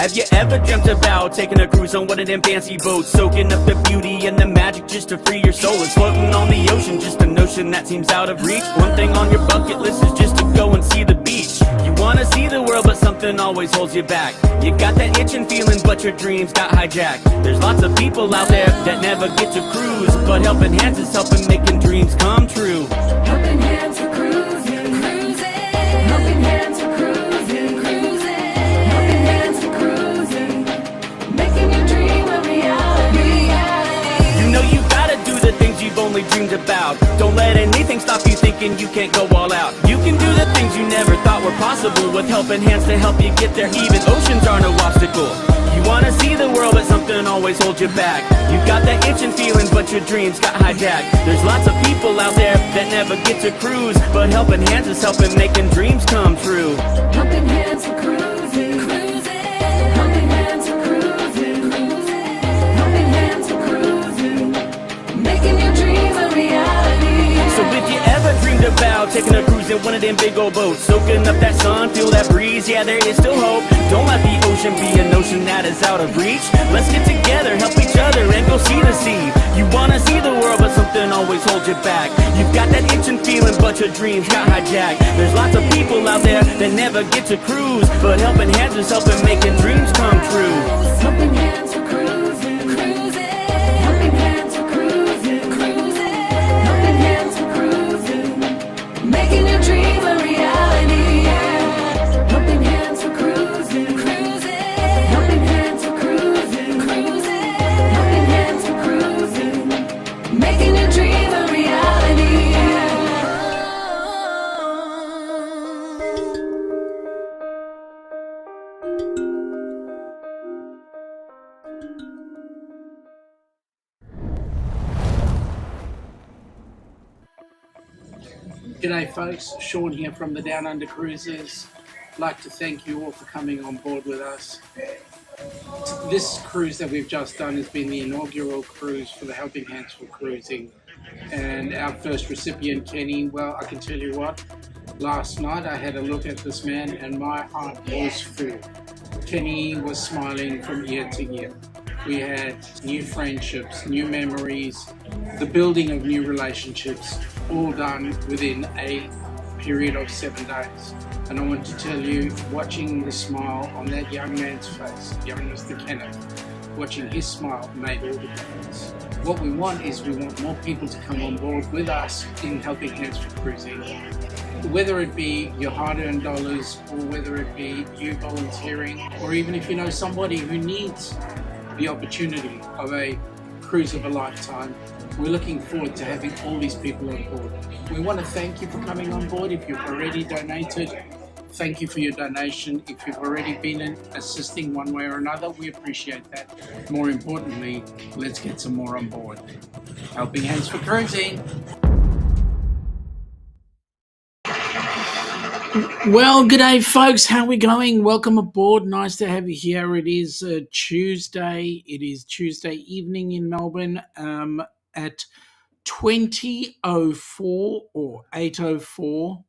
Have you ever dreamt about taking a cruise on one of them fancy boats, soaking up the beauty and the magic just to free your soul? It's floating on the ocean, just a notion that seems out of reach. One thing on your bucket list is just to go and see the beach. You wanna see the world, but something always holds you back. You got that itching feeling, but your dreams got hijacked. There's lots of people out there that never get to cruise, but helping hands is helping making dreams come true. Helping hands for cruising, cruising. Helping hands for cruising, cruising. Helping hands for cruising, making your dream a reality. You know you gotta do the things you've only dreamed about. Don't let anything stop you thinking you can't go all out. You can do the things you never thought were possible with helping hands to help you get there. Even oceans are no obstacle. You wanna see the world, but something always holds you back. You got that itching feeling, but your dreams got hijacked. There's lots of people out there that never get to cruise, but helping hands is helping making dreams come true. Helping hands for cruising, cruising. Helping hands for cruising, cruising. Helping hands for cruising, making your dream a reality. So if you ever dreamed about taking a cruise in one of them big old boats, soaking up that sun, feel that breeze, yeah, there is still hope. Don't let the ocean be a notion that is out of reach. Let's get together, help each other, and go see the sea. You wanna see the world, but something always holds you back. You've got that itching feeling, but your dreams got hijacked. There's lots of people out there that never get to cruise, but helping hands is helping making dreams come true. Helping hands for cruising, cruising. Helping hands for cruising, cruising. Helping hands for cruising, making your dream a reality. Helping hands for cruising, cruising. Helping hands for cruising, cruising. Helping hands for cruising, making your dream a reality. G'day folks, Shaun here from the Down Under Cruises. I'd like to thank you all for coming on board with us. This cruise that we've just done has been the inaugural cruise for the Helping Hands for Cruising. And our first recipient, Kenny, well, I can tell you what, last night I had a look at this man and my heart was full. Kenny was smiling from ear to ear. We had new friendships, new memories, the building of new relationships, all done within a period of 7 days. And I want to tell you, watching the smile on that young man's face, young Mr. Kenneth, watching his smile made all the difference. What we want is we want more people to come on board with us in Helping Hands for Cruising. Whether it be your hard-earned dollars or whether it be you volunteering, or even if you know somebody who needs the opportunity of a cruise of a lifetime, we're looking forward to having all these people on board. We want to thank you for coming on board. If you've already donated, thank you for your donation. If you've already been assisting one way or another, we appreciate that. More importantly, let's get some more on board. Helping Hands for Cruising. Well, g'day folks, how are we going? Welcome aboard, nice to have you here. It is Tuesday, it is Tuesday evening in Melbourne at 20:04 or 8:04.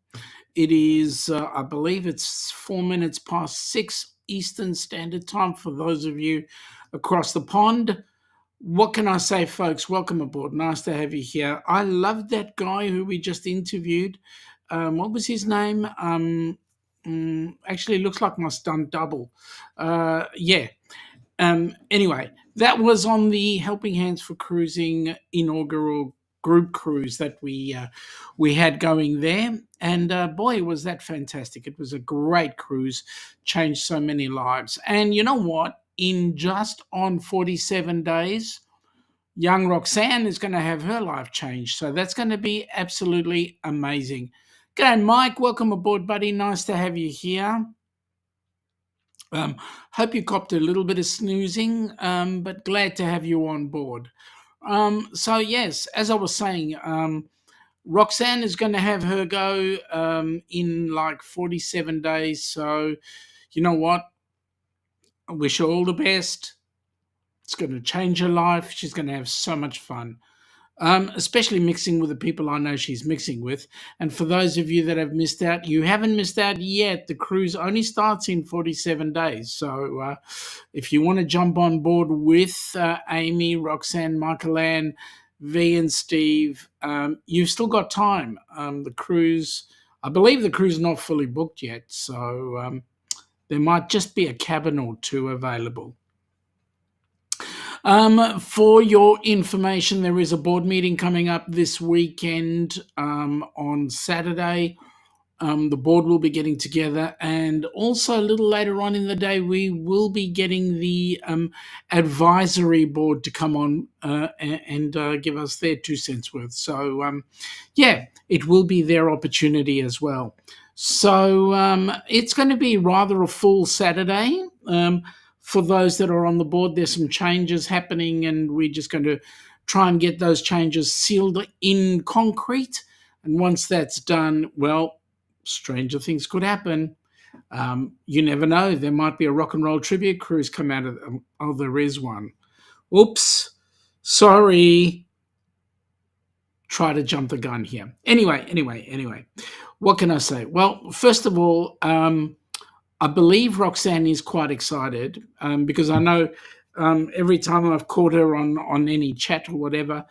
It is, I believe it's 4 minutes past 6 Eastern Standard Time for those of you across the pond. What can I say, folks? Welcome aboard, nice to have you here. I love that guy who we just interviewed. What was his name? Actually, looks like my stunt double. Anyway, that was on the Helping Hands for Cruising inaugural group cruise that we had going there. And boy, was that fantastic. It was a great cruise, changed so many lives. And you know what? In just on 47 days, young Roxanne is going to have her life changed. So that's going to be absolutely amazing. G'day, Mike. Welcome aboard, buddy. Nice to have you here. Hope you copped a little bit of snoozing, but glad to have you on board. So, yes, as I was saying, Roxanne is going to have her go in like 47 days. So, you know what? I wish her all the best. It's going to change her life. She's going to have so much fun. especially mixing with the people I know she's mixing with. And for those of you that have missed out, you haven't missed out yet. The cruise only starts in 47 days. So if you want to jump on board with Amy, Roxanne, Michael Ann, V and Steve, you've still got time. The cruise, I believe the cruise is not fully booked yet. So there might just be a cabin or two available. For your information, there is a board meeting coming up this weekend on Saturday. The board will be getting together, and also a little later on in the day, we will be getting the advisory board to come on and give us their 2 cents worth. So, yeah, it will be their opportunity as well. So it's going to be rather a full Saturday. For those that are on the board, there's some changes happening, and we're just going to try and get those changes sealed in concrete. And once that's done, well, stranger things could happen. You never know. There might be a rock and roll tribute cruise come out of them. Oh, there is one. Oops. Sorry. Try to jump the gun here. Anyway. What can I say? Well, first of all, I believe Roxanne is quite excited because I know every time I've caught her on any chat or whatever,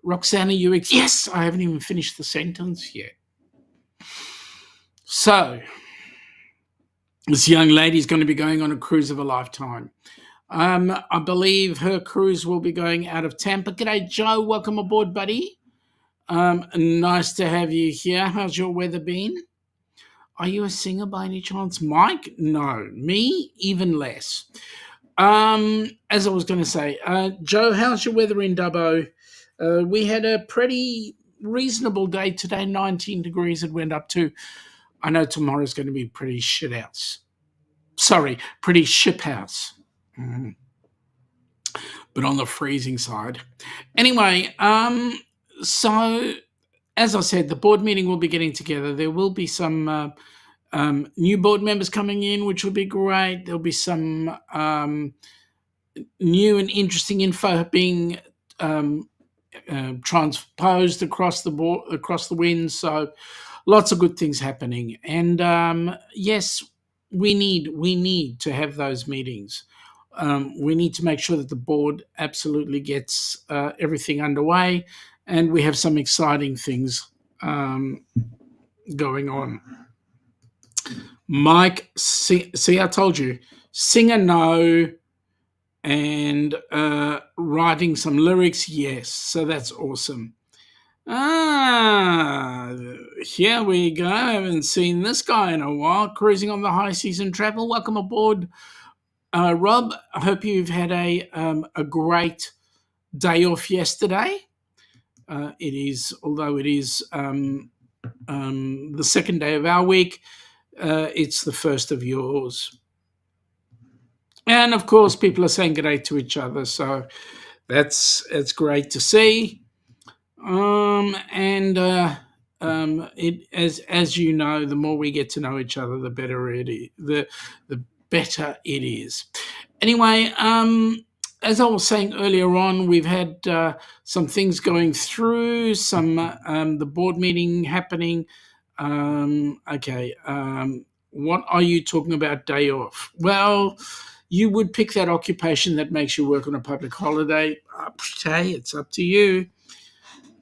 Roxanne, are you yes, I haven't even finished the sentence yet. So, this young lady is going to be going on a cruise of a lifetime. I believe her cruise will be going out of Tampa. G'day, Joe. Welcome aboard, buddy. Nice to have you here. How's your weather been? Are you a singer by any chance? Mike? No. Me? Even less. As I was going to say, Joe, how's your weather in Dubbo? We had a pretty reasonable day today, 19 degrees it went up to. I know tomorrow's going to be pretty shit house. Sorry, pretty ship house. But on the freezing side. Anyway, so as I said, the board meeting will be getting together. There will be some new board members coming in, which will be great. There'll be some new and interesting info being transposed across the board, across the wind. So lots of good things happening. And yes, we need to have those meetings. We need to make sure that the board absolutely gets everything underway, and we have some exciting things going on. Mike, see, I told you, singer no, and writing some lyrics, yes. So that's awesome. Here we go. I haven't seen this guy in a while. Cruising on the high season travel. Welcome aboard, Rob. I hope you've had a great day off yesterday. It is, although it is the second day of our week, it's the first of yours. And of course, people are saying good day to each other, so it's great to see. It as you know, the more we get to know each other, the better it is. The better it is. Anyway, as I was saying earlier on, we've had some things going through, some the board meeting happening. What are you talking about day off? Well, you would pick that occupation that makes you work on a public holiday. Hey, it's up to you.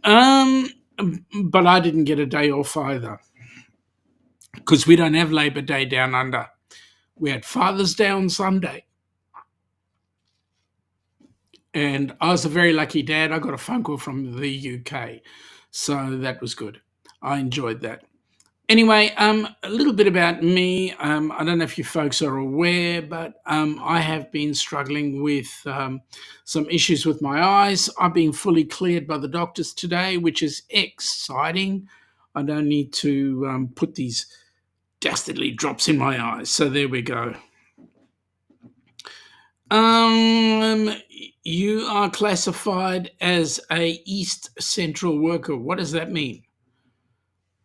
But I didn't get a day off either because we don't have Labor Day down under. We had Father's Day on Sunday. And I was a very lucky dad. I got a phone call from the UK. So that was good. I enjoyed that. Anyway, a little bit about me. I don't know if you folks are aware, but I have been struggling with some issues with my eyes. I've been fully cleared by the doctors today, which is exciting. I don't need to put these dastardly drops in my eyes. So there we go. You are classified as a East Central worker. What does that mean?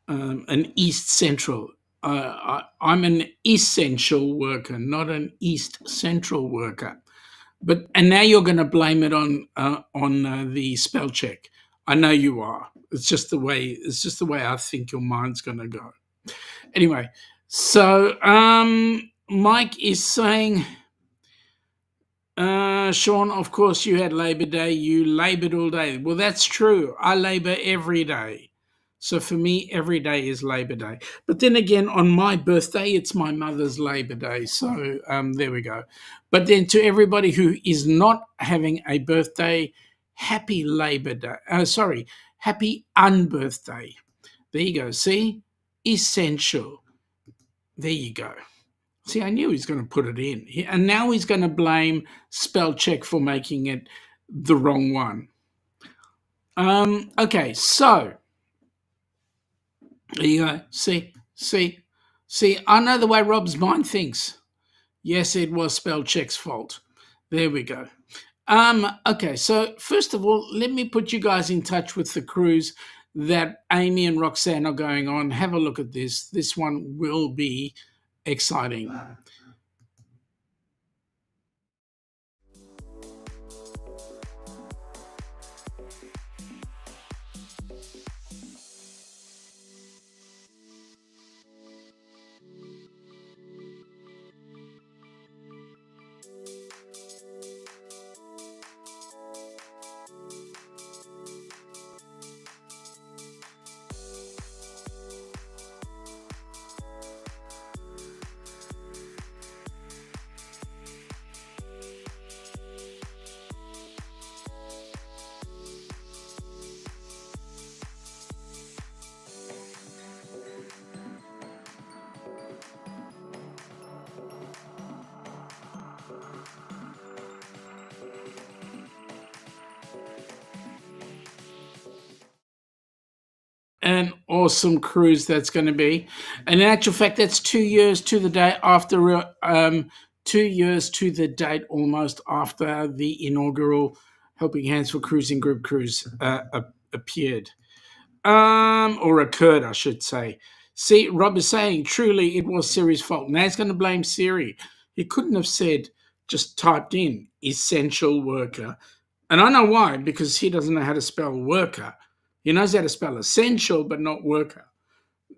An East Central. I'm an essential worker, not an East Central worker. And now you're going to blame it on the spell check. I know you are. It's just the way I think your mind's going to go. Anyway, so Mike is saying, Shaun, of course you had Labor Day. You labored all day. Well, that's true. I labor every day. So for me, every day is Labor Day. But then again, on my birthday, it's my mother's Labor Day. So there we go. But then to everybody who is not having a birthday, happy Labor Day. Happy unbirthday. There you go. See? Essential. There you go. See, I knew he was going to put it in. And now he's going to blame spell check for making it the wrong one. Okay, so there you go. See, I know the way Rob's mind thinks. Yes, it was spell check's fault. There we go. Okay, so first of all, let me put you guys in touch with the cruise that Amy and Roxanne are going on. Have a look at this. This one will be exciting. An awesome cruise that's going to be. And in actual fact, that's 2 years to the day after, 2 years to the date almost after the inaugural Helping Hands for Cruising Group Cruise appeared. Or occurred, I should say. See, Rob is saying, truly, it was Siri's fault. Now he's going to blame Siri. He couldn't have said, just typed in, essential worker. And I know why, because he doesn't know how to spell worker. He knows how to spell essential, but not worker.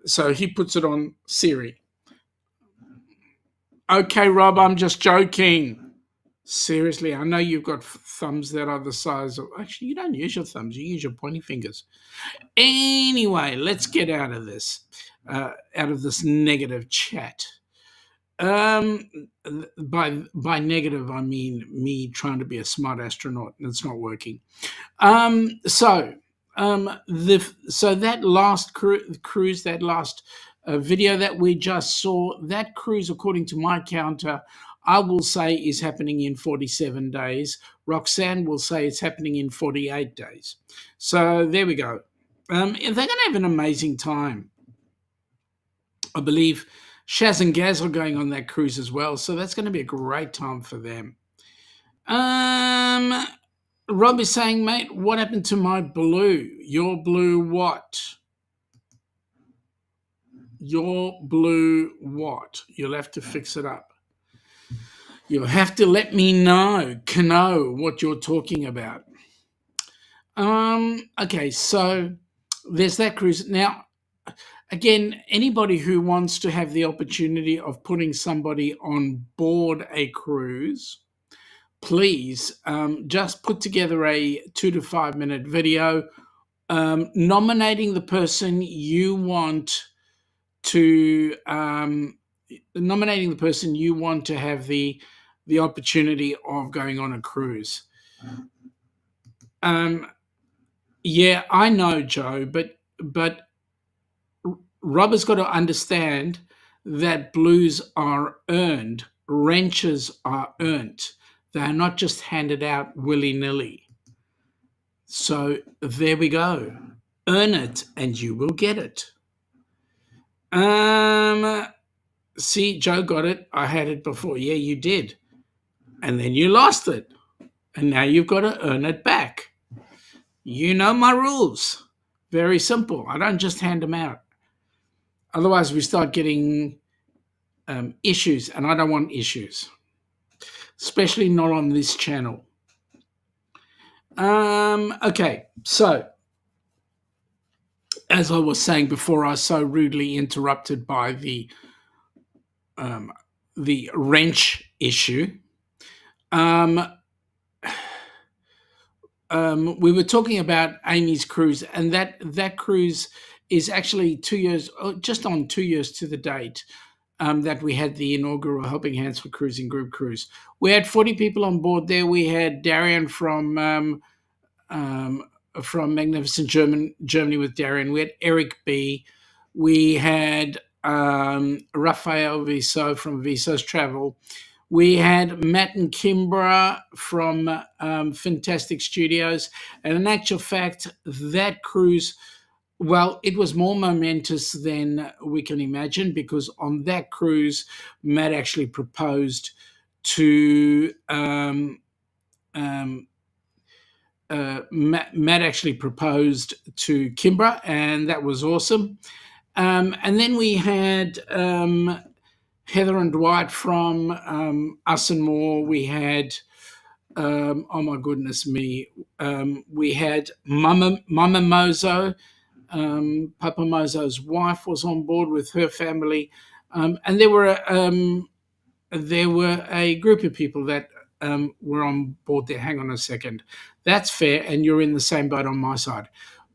So he puts it on Siri. Okay, Rob, I'm just joking. Seriously, I know you've got thumbs that are the size of... Actually, you don't use your thumbs. You use your pointy fingers. Anyway, let's get out of this negative chat. By negative, I mean me trying to be a smart astronaut, and it's not working. So that last cruise, that last video that we just saw, that cruise, according to my counter, I will say is happening in 47 days. Roxanne will say it's happening in 48 days. So there we go. They're going to have an amazing time. I believe Shaz and Gaz are going on that cruise as well, so that's going to be a great time for them. Rob is saying, mate, what happened to my blue? Your blue what? Your blue what? You'll have to fix it up. You'll have to let me know what you're talking about. Okay, so there's that cruise. Now, again, anybody who wants to have the opportunity of putting somebody on board a cruise, please just put together a 2 to 5 minute video nominating the person you want to have the opportunity of going on a cruise. Yeah, I know, Joe, but Rob has got to understand that blues are earned, wrenches are earned. They're not just handed out willy-nilly. So there we go. Earn it and you will get it. See, Joe got it. I had it before. Yeah, you did. And then you lost it. And now you've got to earn it back. You know my rules. Very simple. I don't just hand them out. Otherwise, we start getting issues, and I don't want issues, especially not on this channel. Okay, so as I was saying before, I was so rudely interrupted by the wrench issue. We were talking about Amy's cruise, and that cruise is actually 2 years, just on 2 years to the date, that we had the inaugural Helping Hands for Cruising group cruise. We had 40 people on board there. We had Darian from Magnificent Germany with Darian. We had Eric B. We had Raphael Viso from Viso's Travel. We had Matt and Kimbra from Fantastic Studios. And in actual fact, that cruise, well, it was more momentous than we can imagine, because on that cruise, Matt actually proposed to Matt actually proposed to Kimbra, and that was awesome. And then we had Heather and Dwight from Us and More. We had, oh my goodness me, we had Mama Mozo. Papa Mozo's wife was on board with her family, and there were a group of people that were on board there. Hang on a second. That's fair, and you're in the same boat on my side.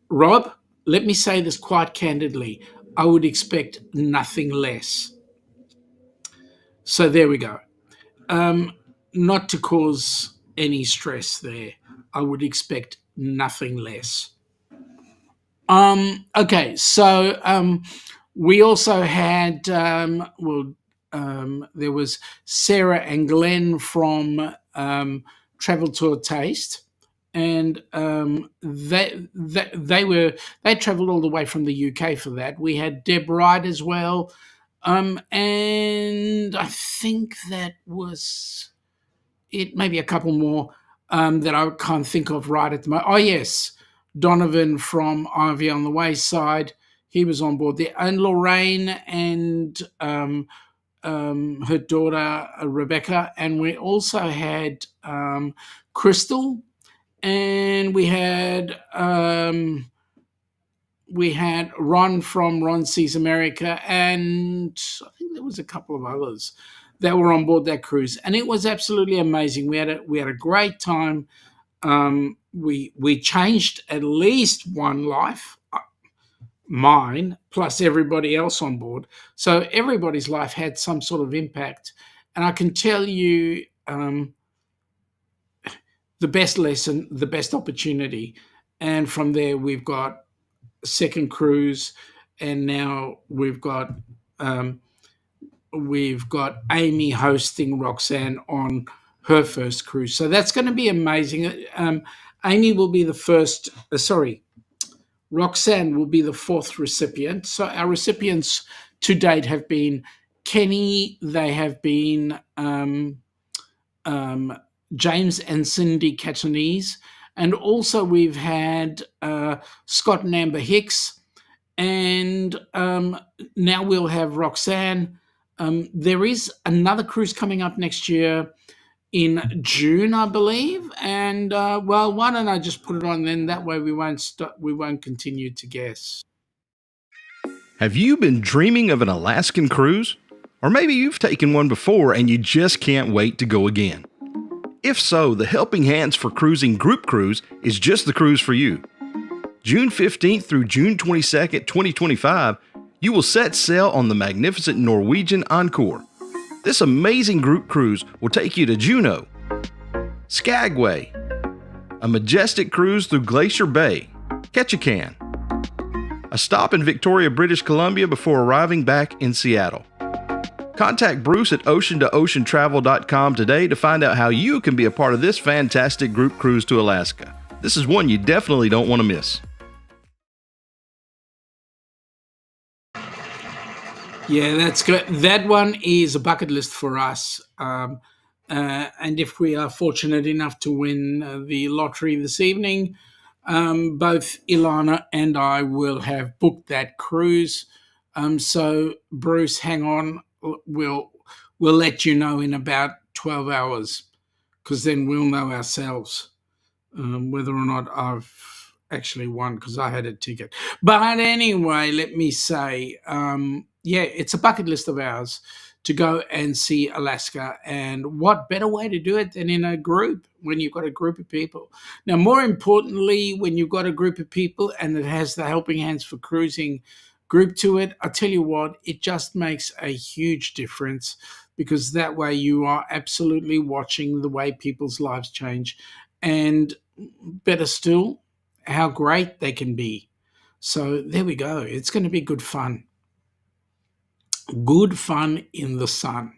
Rob, let me say this quite candidly. I would expect nothing less. So there we go. Not to cause any stress there. I would expect nothing less. Okay, so we also had, there was Sarah and Glenn from Travel Tour Taste, and they travelled all the way from the UK for that. We had Deb Wright as well, and I think that was it. Maybe a couple more that I can't think of right at the moment. Oh yes, Donovan from Ivy on the Wayside, he was on board there, and Lorraine and her daughter Rebecca, and we also had Crystal, and we had Ron from Ron Sees America, and I think there was a couple of others that were on board that cruise, and it was absolutely amazing. We had a great time. We changed at least one life, mine, plus everybody else on board. So everybody's life had some sort of impact. And I can tell you the best lesson, the best opportunity. And from there, we've got a second cruise, and now we've got Amy hosting Roxanne on her first cruise. So that's going to be amazing. Amy will be the first, Roxanne will be the fourth recipient. So our recipients to date have been Kenny, they have been James and Cindy Catanese, and also we've had Scott and Amber Hicks, and now we'll have Roxanne. There is another cruise coming up next year in June, I believe, and well, why don't I just put it on then? That way we won't continue to guess. Have you been dreaming of an Alaskan cruise? Or maybe you've taken one before and you just can't wait to go again. If so, the Helping Hands for Cruising group cruise is just the cruise for you. June 15th through June 22nd, 2025, you will set sail on the magnificent Norwegian Encore. This amazing group cruise will take you to Juneau, Skagway, a majestic cruise through Glacier Bay, Ketchikan, a stop in Victoria, British Columbia before arriving back in Seattle. Contact Bruce at ocean2oceantravel.com today to find out how you can be a part of this fantastic group cruise to Alaska. This is one you definitely don't want to miss. Yeah, that's good. That one is a bucket list for us. And if we are fortunate enough to win the lottery this evening, both Ilana and I will have booked that cruise. So Bruce, hang on. We'll let you know in about 12 hours, because then we'll know ourselves whether or not actually won because I had a ticket. But anyway, let me say, yeah, it's a bucket list of ours to go and see Alaska. And what better way to do it than in a group when you've got a group of people? Now, more importantly, when you've got a group of people and it has the Helping Hands for Cruising group to it, I tell you what, it just makes a huge difference, because that way you are absolutely watching the way people's lives change. And better still, how great they can be. So there we go. It's going to be good fun. Good fun in the sun.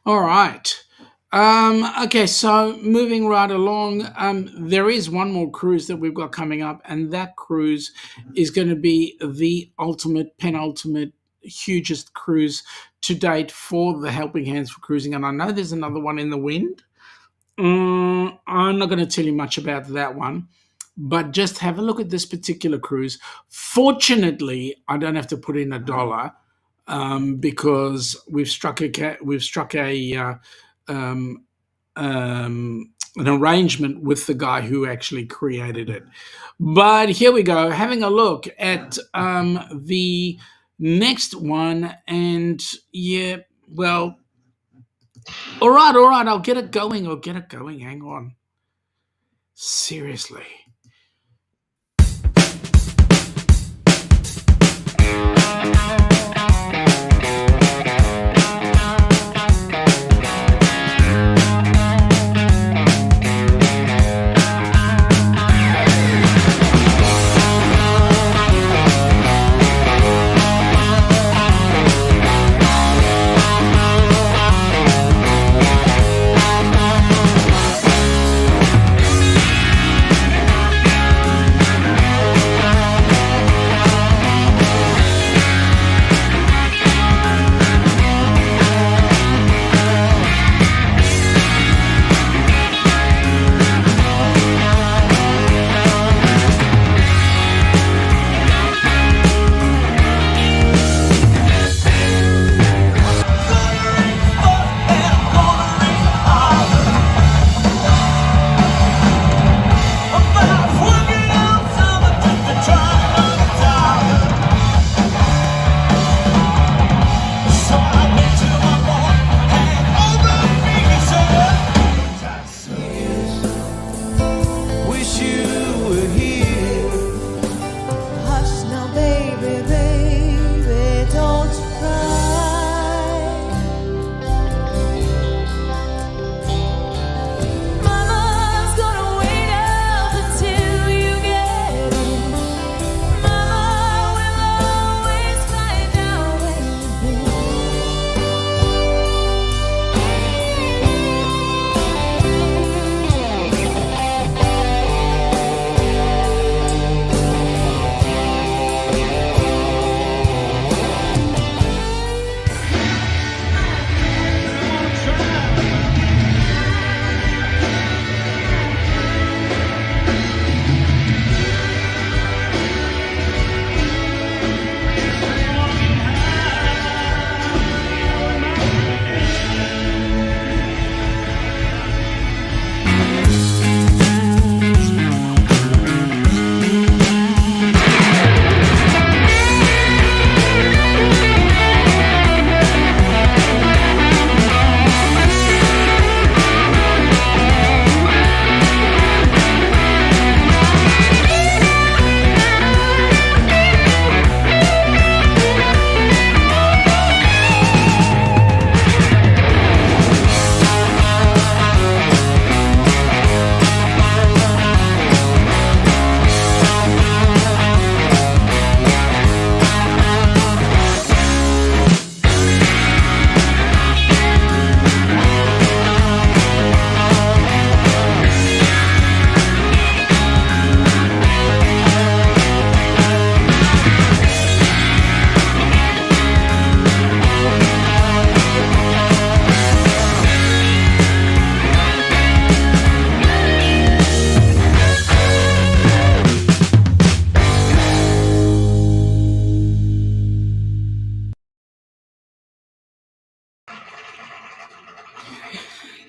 All right. Okay, so moving right along, there is one more cruise that we've got coming up, and that cruise is going to be the ultimate, penultimate, hugest cruise to date for the Helping Hands for Cruising. And I know there's another one in the wind. I'm not going to tell you much about that one, but just have a look at this particular cruise. Fortunately, I don't have to put in $1 because we've struck an arrangement with the guy who actually created it. But here we go, having a look at the next one, and yeah, well, all right, I'll get it going. Hang on. Seriously.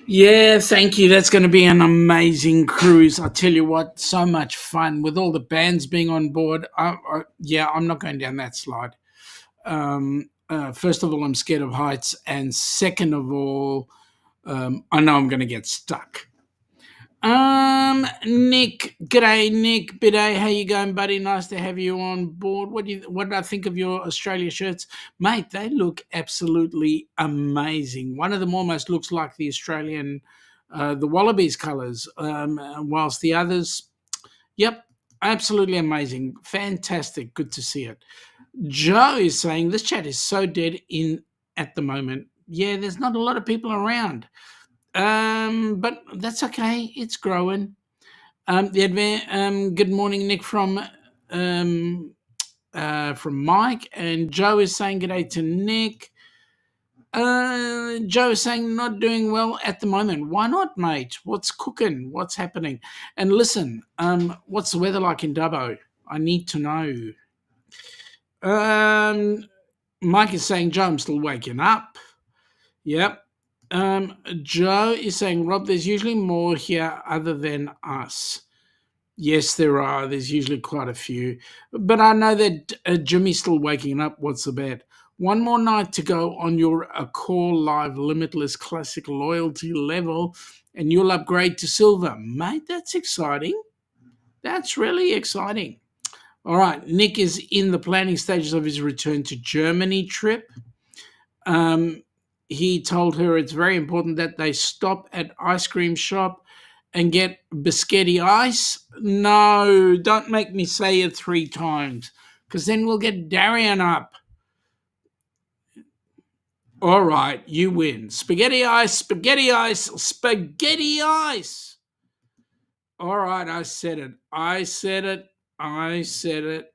Yeah, thank you. That's going to be an amazing cruise. I tell you what, so much fun with all the bands being on board. Yeah, I'm not going down that slide. First of all, I'm scared of heights, and second of all, I know I'm going to get stuck. Nick, g'day, Nick. Biday, how you going, buddy? Nice to have you on board. What did I think of your Australia shirts, mate? They look absolutely amazing. One of them almost looks like the Australian, the Wallabies colours, whilst the others, yep, absolutely amazing, fantastic. Good to see it. Joe is saying this chat is so dead in at the moment. Yeah, there's not a lot of people around. But that's okay. It's growing. Good morning, Nick from Mike, and Joe is saying good day to Nick. Joe is saying not doing well at the moment. Why not, mate? What's cooking? What's happening? And listen, what's the weather like in Dubbo? I need to know. Mike is saying, Joe, I'm still waking up. Yep. Joe is saying, Rob, there's usually more here other than us. Yes, there are. There's usually quite a few. But I know that Jimmy's still waking up. What's the bet? One more night to go on your Accor Live Limitless Classic loyalty level, and you'll upgrade to silver. Mate, that's exciting. That's really exciting. All right, Nick is in the planning stages of his return to Germany trip. He told her it's very important that they stop at ice cream shop and get biscotti ice. No, don't make me say it 3 times, because then we'll get Darian up. All right, you win. Spaghetti ice, spaghetti ice, spaghetti ice. All right, I said it. I said it. I said it.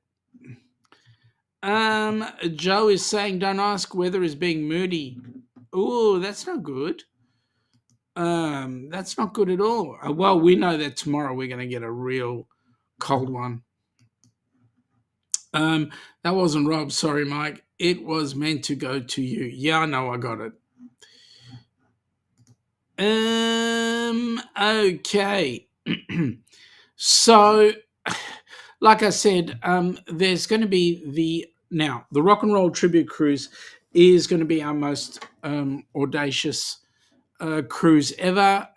Joe is saying, don't ask, weather is being moody. Oh, that's not good. That's not good at all. Well, we know that tomorrow we're going to get a real cold one. That wasn't Rob. Sorry, Mike. It was meant to go to you. Yeah, I know. I got it. Okay. So, like I said, there's going to be the Rock and Roll Tribute Cruise is going to be our most audacious cruise ever,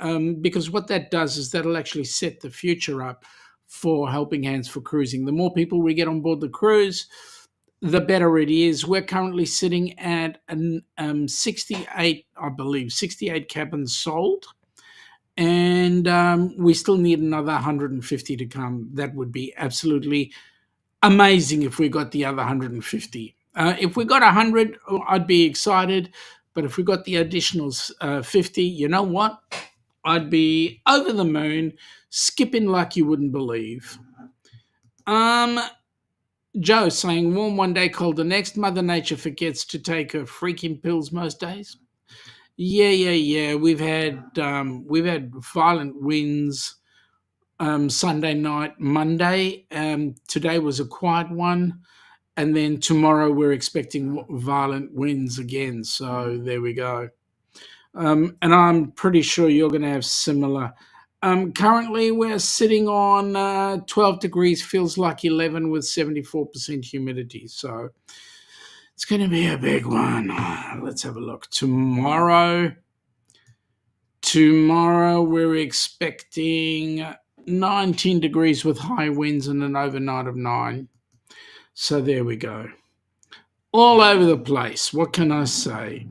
because what that does is that'll actually set the future up for Helping Hands for Cruising. The more people we get on board the cruise, the better it is. We're currently sitting at 68, I believe, 68 cabins sold, and we still need another 150 to come. That would be absolutely amazing if we got the other 150. If we got 100, I'd be excited. But if we got the additional 50, you know what? I'd be over the moon, skipping like you wouldn't believe. Joe saying, warm one day, cold the next. Mother Nature forgets to take her freaking pills most days. Yeah. We've had violent winds Sunday night, Monday. Today was a quiet one. And then tomorrow we're expecting violent winds again. So there we go. And I'm pretty sure you're going to have similar. Currently, we're sitting on 12 degrees, feels like 11 with 74% humidity. So it's going to be a big one. Let's have a look. Tomorrow, we're expecting 19 degrees with high winds and an overnight of 9. So there we go. All over the place. What can I say?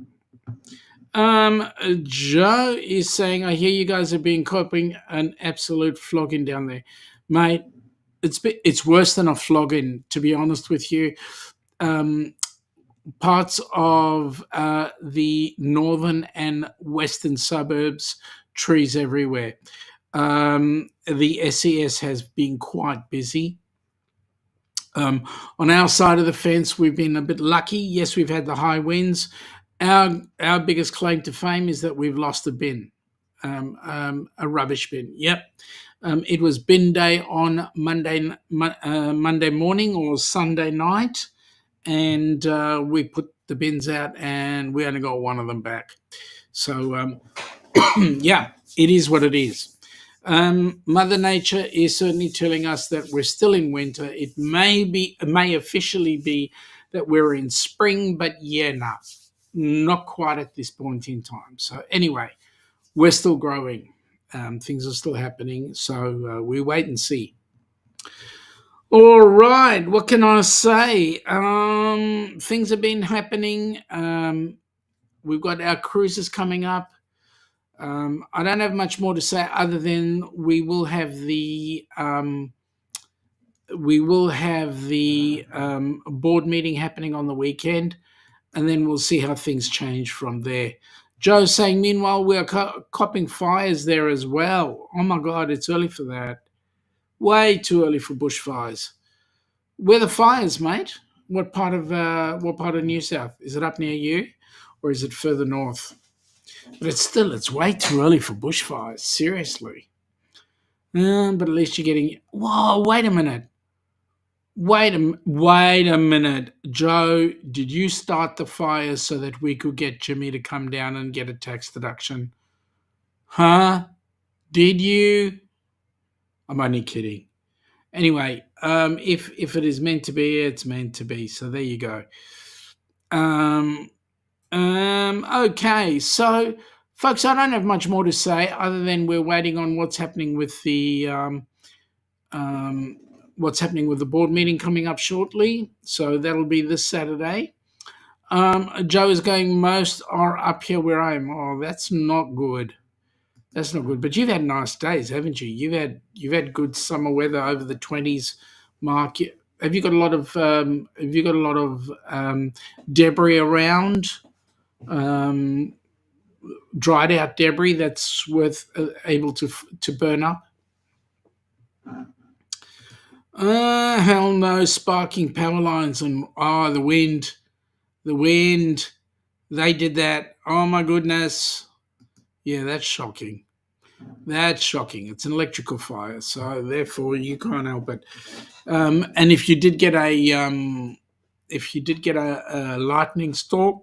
Joe is saying, I hear you guys have been coping an absolute flogging down there. Mate, it's worse than a flogging, to be honest with you. Parts of the northern and western suburbs, trees everywhere. The SES has been quite busy. On our side of the fence, we've been a bit lucky. Yes, we've had the high winds. Our biggest claim to fame is that we've lost a bin, a rubbish bin. Yep. It was bin day on Monday morning or Sunday night, and we put the bins out, and we only got one of them back. So Yeah, it is what it is. Mother Nature is certainly telling us that we're still in winter. It may officially be that we're in spring, but yeah, no, not quite at this point in time. So anyway, we're still growing. Things are still happening. So we wait and see. All right, what can I say? Things have been happening. We've got our cruises coming up. I don't have much more to say other than we will have the board meeting happening on the weekend, and then we'll see how things change from there. Joe's saying, meanwhile, we're copping fires there as well. Oh my God, it's early for that. Way too early for bushfires. Where are the fires, mate? What part of New South? Is it up near you, or is it further north? But it's way too early for bushfires. Seriously. But at least you're getting. Whoa! Wait a minute. Wait a minute, Joe. Did you start the fires so that we could get Jimmy to come down and get a tax deduction? Huh? Did you? I'm only kidding. Anyway, if it is meant to be, it's meant to be. So there you go. Okay, so folks, I don't have much more to say other than we're waiting on what's happening with the board meeting coming up shortly. So that'll be this Saturday. Joe is going, most are up here where I am. Oh, that's not good. That's not good. But you've had nice days, haven't you? You've had good summer weather over the 20s mark. Have you got a lot of debris around? Dried out debris that's worth able to burn up? Hell no, sparking power lines and the wind, they did that. Oh my goodness. Yeah, that's shocking. It's an electrical fire, so therefore you can't help it. And if you did get a lightning storm,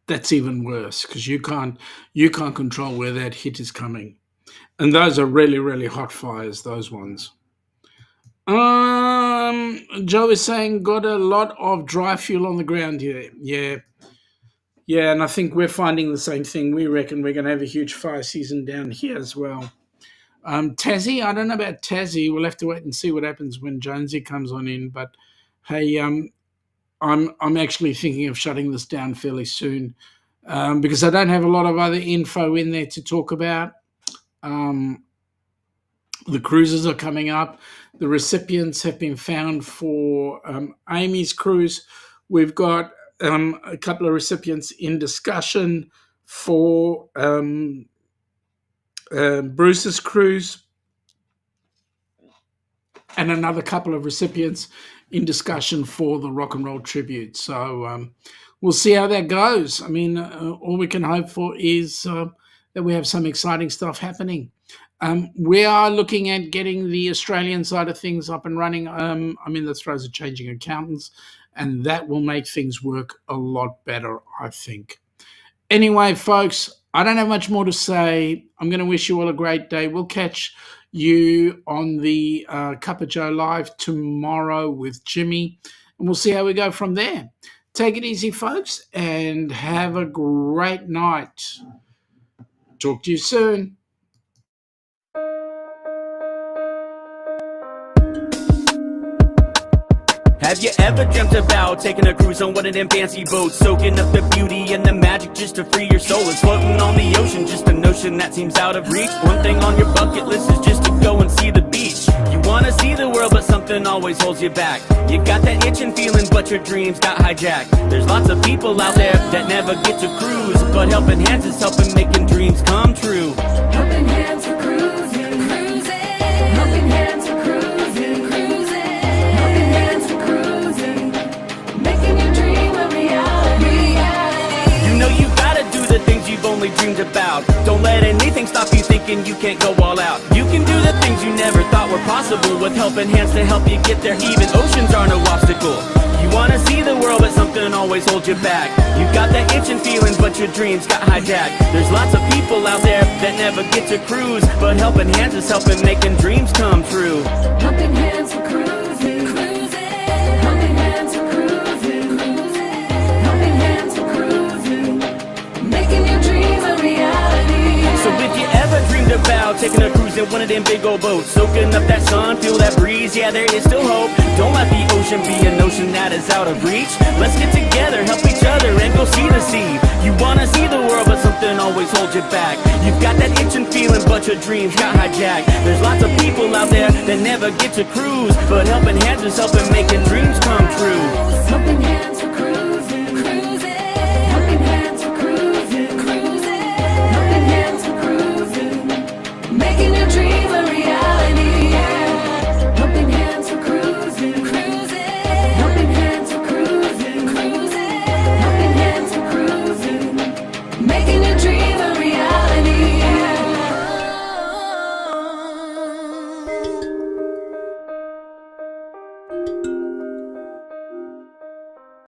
that's even worse because you can't control where that hit is coming. And those are really, really hot fires, those ones. Joe is saying, got a lot of dry fuel on the ground here. Yeah, and I think we're finding the same thing. We reckon we're going to have a huge fire season down here as well. Tassie, I don't know about Tassie. We'll have to wait and see what happens when Jonesy comes on in. But hey, I'm actually thinking of shutting this down fairly soon because I don't have a lot of other info in there to talk about. The cruises are coming up. The recipients have been found for Amy's cruise. We've got a couple of recipients in discussion for Bruce's cruise, and another couple of recipients in discussion for the Rock and Roll Tribute. So we'll see how that goes. I mean, all we can hope for is that we have some exciting stuff happening. We are looking at getting the Australian side of things up and running. The throes of changing accountants, and that will make things work a lot better, I think. Anyway, folks, I don't have much more to say. I'm going to wish you all a great day. We'll catch you on the Cup of Joe Live tomorrow with Jimmy, and we'll see how we go from there. Take it easy, folks, and have a great night. Talk to you soon. Have you ever dreamt about taking a cruise on one of them fancy boats, soaking up the beauty and the magic just to free your soul? It's floating on the ocean, just a notion that seems out of reach. One thing on your bucket list is just to go and see the beach. You wanna see the world, but something always holds you back. You got that itching feeling, but your dreams got hijacked. There's lots of people out there that never get to cruise, but Helping Hands is helping making dreams come true. Helping Hands for cruising, Helping Hands for cruising, Helping Hands for cruising, making your dream a reality. You know you gotta do the things you've only dreamed about. Don't let anything stop you thinking thinking you can't go all out. You can do the things you never thought were possible with helping hands to help you get there. Even oceans are no obstacle. You wanna see the world, but something always holds you back. You got that itching feeling, but your dreams got hijacked. There's lots of people out there that never get to cruise, but helping hands is helping making dreams come true. Helping hands for cruising, cruising. Helping hands for cruising, cruising. Helping hands for cruising. Making your dreams a reality. So if you ever dreamed about taking a cruise in one of them big old boats, soaking up that sun, feel that breeze, yeah, there is still hope. Don't let the ocean be a notion that is out of reach. Let's get together, help each other, and go see the sea. You wanna see the world, but something always holds you back. You've got that itching feeling, but your dreams got hijacked. There's lots of people out there that never get to cruise, but helping hands is helping making dreams come true. Helping hands